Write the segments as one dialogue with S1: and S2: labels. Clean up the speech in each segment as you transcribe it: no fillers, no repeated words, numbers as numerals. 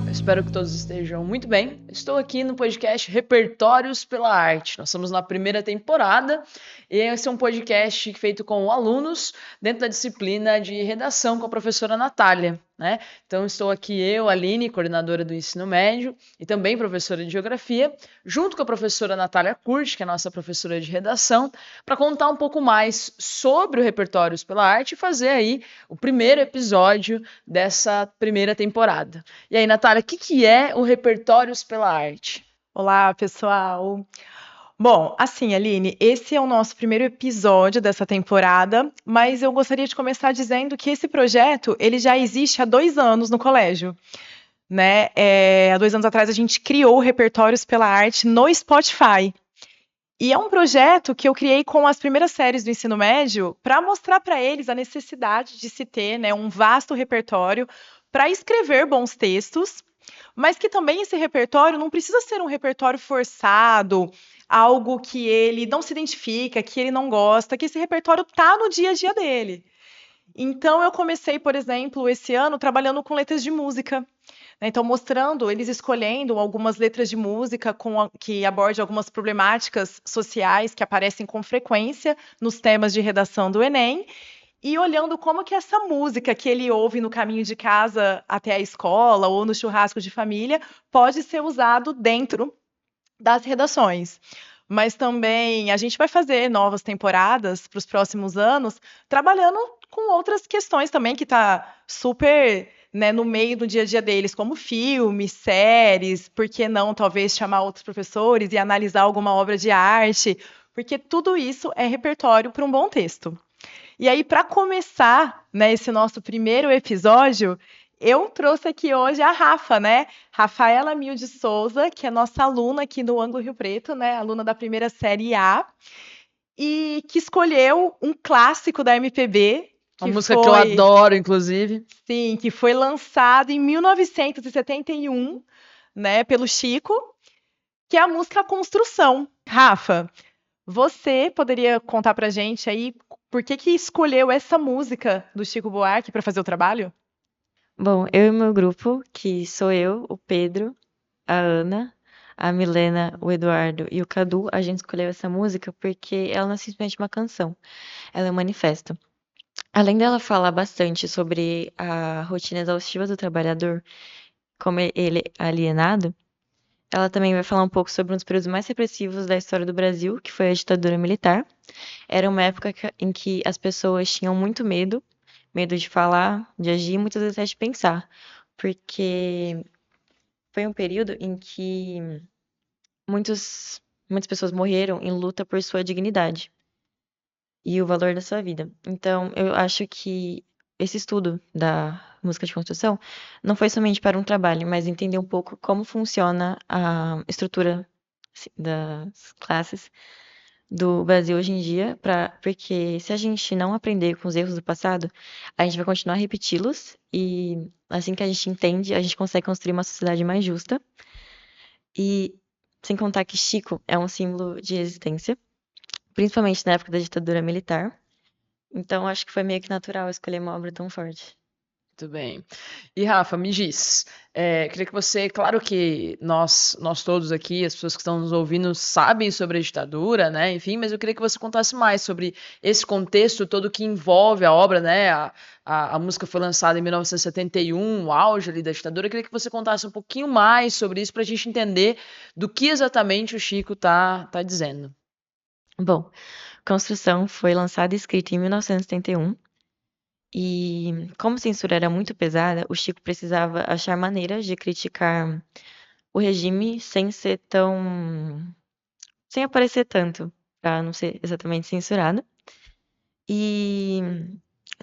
S1: Eu espero que todos estejam muito bem. Estou aqui no podcast Repertórios pela Arte. Nós estamos na primeira temporada e esse é um podcast feito com alunos dentro da disciplina de redação com a professora Natália, né? Então estou aqui eu, Aline, coordenadora do ensino médio e também professora de geografia, junto com a professora Natália Curti, que é a nossa professora de redação, para contar um pouco mais sobre o Repertórios pela Arte e fazer aí o primeiro episódio dessa primeira temporada. E aí, Natália, o que é o Repertórios pela Arte?
S2: Olá, pessoal. Bom, assim, Aline, esse é o nosso primeiro episódio dessa temporada, mas eu gostaria de começar dizendo que esse projeto, ele já existe há 2 anos no colégio, né? Há 2 anos atrás a gente criou o Repertórios pela Arte no Spotify. E é um projeto que eu criei com as primeiras séries do ensino médio para mostrar para eles a necessidade de se ter, né, um vasto repertório para escrever bons textos, mas que também esse repertório não precisa ser um repertório forçado, algo que ele não se identifica, que ele não gosta, que esse repertório tá no dia a dia dele. Então eu comecei, por exemplo, esse ano trabalhando com letras de música, né? Então mostrando, eles escolhendo algumas letras de música que abordem algumas problemáticas sociais que aparecem com frequência nos temas de redação do Enem, e olhando como que essa música que ele ouve no caminho de casa até a escola ou no churrasco de família pode ser usado dentro das redações. Mas também a gente vai fazer novas temporadas para os próximos anos, trabalhando com outras questões também que está super, né, no meio do dia a dia deles, como filmes, séries, por que não talvez chamar outros professores e analisar alguma obra de arte, porque tudo isso é repertório para um bom texto. E aí, para começar, né, esse nosso primeiro episódio, eu trouxe aqui hoje a Rafa, né? Rafaela Mil de Souza, que é nossa aluna aqui no Ângulo Rio Preto, né? Aluna da primeira série A, e que escolheu um clássico da MPB,
S1: Uma
S2: que
S1: música que eu
S2: foi,
S1: adoro, inclusive.
S2: sim, que foi lançado em 1971, né, pelo Chico, que é a música Construção. Rafa, você poderia contar pra gente aí por que escolheu essa música do Chico Buarque para fazer o trabalho?
S3: Bom, eu e meu grupo, que sou eu, o Pedro, a Ana, a Milena, o Eduardo e o Cadu, a gente escolheu essa música porque ela não é simplesmente uma canção, ela é um manifesto. Além dela falar bastante sobre a rotina exaustiva do trabalhador, como ele é alienado, ela também vai falar um pouco sobre um dos períodos mais repressivos da história do Brasil, que foi a ditadura militar. Era uma época em que as pessoas tinham muito medo, medo de falar, de agir, e muitas vezes até de pensar, porque foi um período em que muitas pessoas morreram em luta por sua dignidade e o valor da sua vida. Então, eu acho que esse estudo da música de construção não foi somente para um trabalho, mas entender um pouco como funciona a estrutura das classes do Brasil hoje em dia, porque se a gente não aprender com os erros do passado, a gente vai continuar a repeti-los e assim que a gente entende, a gente consegue construir uma sociedade mais justa. E sem contar que Chico é um símbolo de resistência, principalmente na época da ditadura militar. Então acho que foi meio que natural escolher uma obra tão forte.
S1: Muito bem. E Rafa, me diz, queria que você, claro que nós todos aqui, as pessoas que estão nos ouvindo, sabem sobre a ditadura, né? Enfim, mas eu queria que você contasse mais sobre esse contexto todo que envolve a obra, né? A música foi lançada em 1971, o auge ali da ditadura. Eu queria que você contasse um pouquinho mais sobre isso para a gente entender do que exatamente o Chico tá dizendo.
S3: Bom, Construção foi lançada e escrita em 1971. E como a censura era muito pesada, o Chico precisava achar maneiras de criticar o regime sem ser tão, sem aparecer tanto, para não ser exatamente censurado. E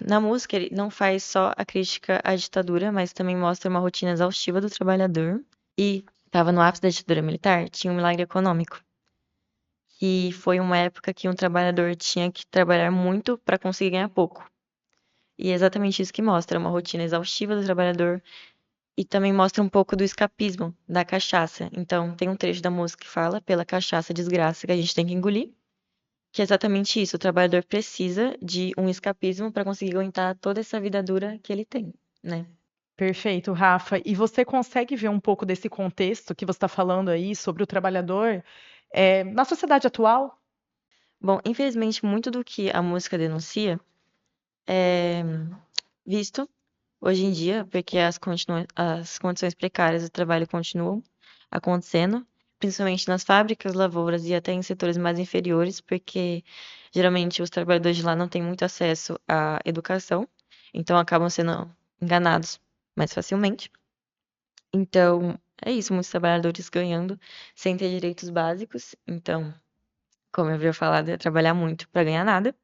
S3: na música ele não faz só a crítica à ditadura, mas também mostra uma rotina exaustiva do trabalhador. E estava no ápice da ditadura militar, tinha um milagre econômico, que foi uma época que um trabalhador tinha que trabalhar muito para conseguir ganhar pouco. E é exatamente isso que mostra, uma rotina exaustiva do trabalhador e também mostra um pouco do escapismo da cachaça. Então, tem um trecho da música que fala pela cachaça desgraça que a gente tem que engolir, que é exatamente isso, o trabalhador precisa de um escapismo para conseguir aguentar toda essa vida dura que ele tem, né?
S2: Perfeito, Rafa. E você consegue ver um pouco desse contexto que você está falando aí sobre o trabalhador na sociedade atual?
S3: Bom, infelizmente, muito do que a música denuncia é visto hoje em dia, porque as condições precárias do trabalho continuam acontecendo, principalmente nas fábricas, lavouras e até em setores mais inferiores, porque geralmente os trabalhadores de lá não têm muito acesso à educação, então acabam sendo enganados mais facilmente. Então, é isso, muitos trabalhadores ganhando sem ter direitos básicos. Então, como eu havia falado, é trabalhar muito para ganhar nada.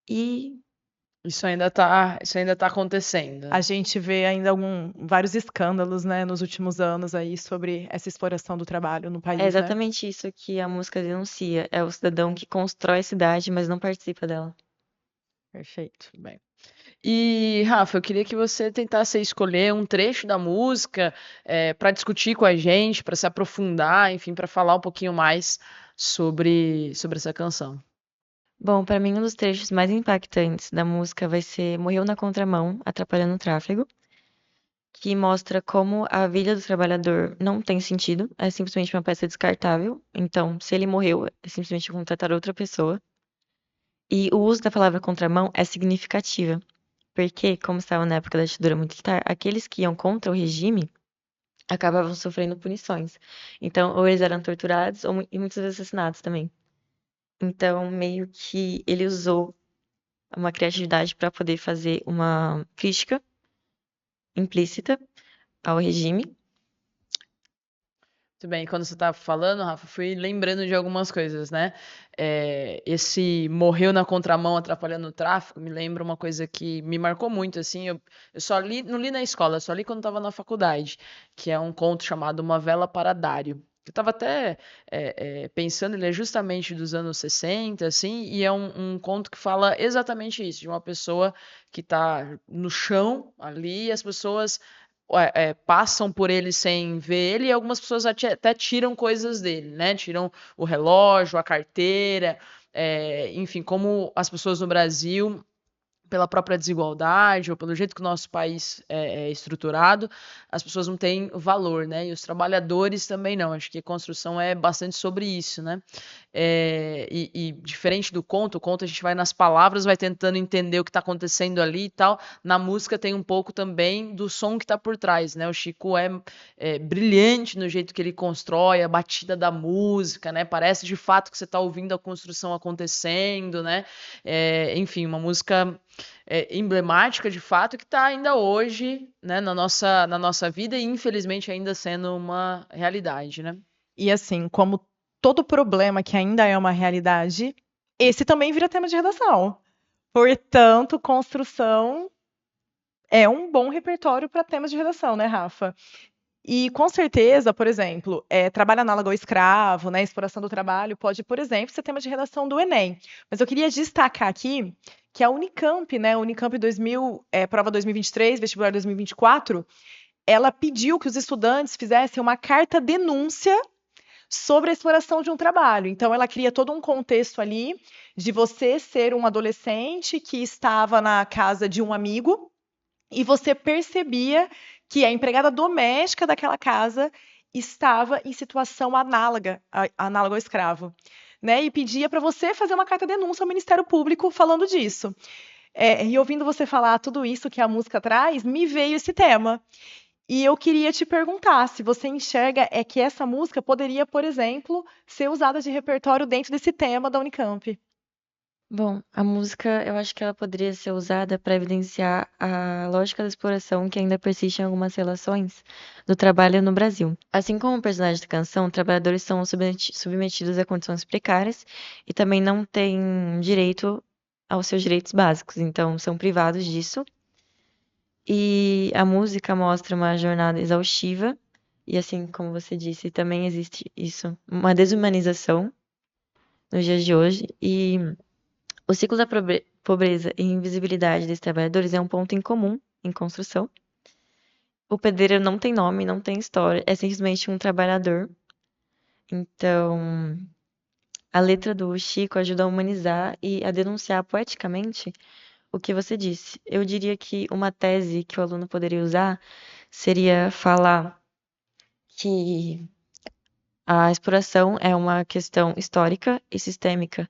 S3: E
S1: Isso ainda tá acontecendo.
S2: A gente vê ainda vários escândalos, né, nos últimos anos aí sobre essa exploração do trabalho no
S3: é
S2: país, né?
S3: exatamente isso que a música denuncia. É o cidadão que constrói a cidade, mas não participa dela.
S2: Perfeito.
S1: Bem. E, Rafa, eu queria que você tentasse escolher um trecho da música para discutir com a gente, para se aprofundar, enfim, para falar um pouquinho mais sobre essa canção.
S3: Bom, para mim, um dos trechos mais impactantes da música vai ser Morreu na Contramão, Atrapalhando o Tráfego, que mostra como a vida do trabalhador não tem sentido, é simplesmente uma peça descartável. Então, se ele morreu, é simplesmente contratar outra pessoa. E o uso da palavra contramão é significativa, porque, como estava na época da ditadura militar, aqueles que iam contra o regime acabavam sofrendo punições. Então, ou eles eram torturados, e muitas vezes assassinados também. Então, meio que ele usou uma criatividade para poder fazer uma crítica implícita ao regime.
S1: Muito bem, quando você estava falando, Rafa, fui lembrando de algumas coisas, né? Esse morreu na contramão atrapalhando o tráfego me lembra uma coisa que me marcou muito, assim, eu só li, não li na escola, só li quando estava na faculdade, que é um conto chamado Uma Vela para Dário. Eu estava até pensando, ele é justamente dos anos 60, assim, e é um conto que fala exatamente isso, de uma pessoa que está no chão ali, e as pessoas passam por ele sem ver ele, e algumas pessoas até tiram coisas dele, né? Tiram o relógio, a carteira, enfim, como as pessoas no Brasil, pela própria desigualdade ou pelo jeito que o nosso país é estruturado, as pessoas não têm valor, né? E os trabalhadores também não. Acho que a construção é bastante sobre isso, né? E diferente do conto, o conto a gente vai nas palavras, vai tentando entender o que está acontecendo ali e tal. Na música tem um pouco também do som que está por trás, né? O Chico é brilhante no jeito que ele constrói a batida da música, né? Parece de fato que você está ouvindo a construção acontecendo, né? Enfim, uma música emblemática de fato que está ainda hoje, né, na nossa vida e infelizmente ainda sendo uma realidade, né?
S2: E assim, como todo problema que ainda é uma realidade, esse também vira tema de redação. Portanto, construção é um bom repertório para temas de redação, né, Rafa? E com certeza, por exemplo, trabalho análogo ao escravo, né, exploração do trabalho, pode, por exemplo, ser tema de redação do Enem. Mas eu queria destacar aqui que a Unicamp, né, Unicamp 2000, prova 2023, vestibular 2024, ela pediu que os estudantes fizessem uma carta denúncia sobre a exploração de um trabalho. Então, ela cria todo um contexto ali de você ser um adolescente que estava na casa de um amigo e você percebia que a empregada doméstica daquela casa estava em situação análoga ao escravo, né? E pedia para você fazer uma carta denúncia ao Ministério Público falando disso. E ouvindo você falar tudo isso que a música traz, me veio esse tema. E eu queria te perguntar se você enxerga que essa música poderia, por exemplo, ser usada de repertório dentro desse tema da Unicamp.
S3: Bom, a música eu acho que ela poderia ser usada para evidenciar a lógica da exploração que ainda persiste em algumas relações do trabalho no Brasil. Assim como o personagem da canção, trabalhadores são submetidos a condições precárias e também não têm direito aos seus direitos básicos, então são privados disso. E a música mostra uma jornada exaustiva, e assim como você disse, também existe isso, uma desumanização nos dias de hoje, e o ciclo da pobreza e invisibilidade desses trabalhadores é um ponto em comum em construção. O pedreiro não tem nome, não tem história, é simplesmente um trabalhador. Então, a letra do Chico ajuda a humanizar e a denunciar poeticamente o que você disse. Eu diria que uma tese que o aluno poderia usar seria falar que a exploração é uma questão histórica e sistêmica,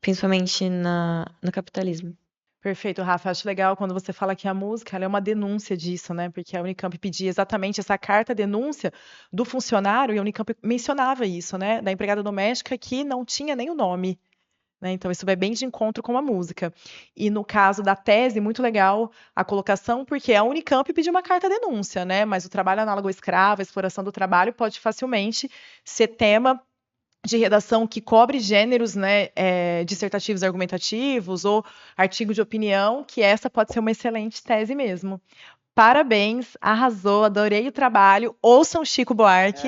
S3: principalmente no capitalismo.
S2: Perfeito, Rafa. Acho legal quando você fala que a música ela é uma denúncia disso, né? Porque a Unicamp pedia exatamente essa carta-denúncia do funcionário e a Unicamp mencionava isso, né? Da empregada doméstica que não tinha nem o nome. Né? Então, isso vai bem de encontro com a música. E no caso da tese, muito legal a colocação, porque a Unicamp pediu uma carta-denúncia, né? Mas o trabalho análogo ao escravo, a exploração do trabalho, pode facilmente ser tema de redação que cobre gêneros, né, dissertativos e argumentativos ou artigo de opinião, que essa pode ser uma excelente tese mesmo. Parabéns, arrasou, adorei o trabalho. Ouçam Chico Buarque.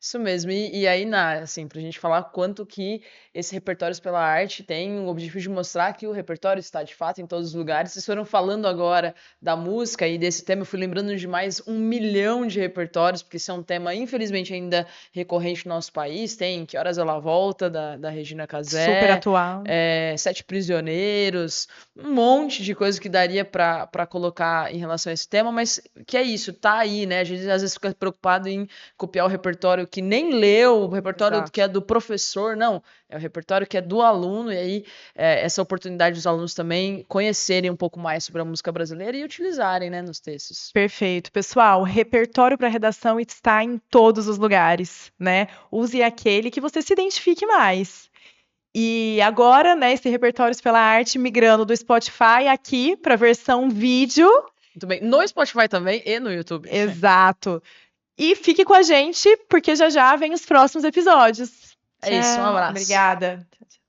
S1: Isso mesmo. E aí, assim, pra gente falar quanto que esse Repertórios pela Arte tem o objetivo de mostrar que o repertório está, de fato, em todos os lugares. Vocês foram falando agora da música e desse tema, eu fui lembrando de mais 1 milhão de repertórios, porque esse é um tema, infelizmente, ainda recorrente no nosso país. Tem Que Horas Ela Volta, da Regina Casé.
S2: Super atual.
S1: Sete Prisioneiros, um monte de coisa que daria para colocar em relação a esse tema, mas que é isso, tá aí, né? A gente às vezes fica preocupado em copiar o repertório que nem leu, o repertório
S2: Exato.
S1: que é do professor, não, é o repertório que é do aluno, e aí essa oportunidade dos alunos também conhecerem um pouco mais sobre a música brasileira e utilizarem, né, nos textos.
S2: Perfeito. Pessoal, repertório para redação está em todos os lugares, né? Use aquele que você se identifique mais. E agora, né, esse Repertórios pela Arte migrando do Spotify aqui para a versão vídeo.
S1: Muito bem. No Spotify também e no YouTube.
S2: Exato. E fique com a gente, porque já já vem os próximos episódios.
S1: É isso, um
S3: Tchau.
S1: abraço.
S2: Obrigada.
S3: Tchau, tchau.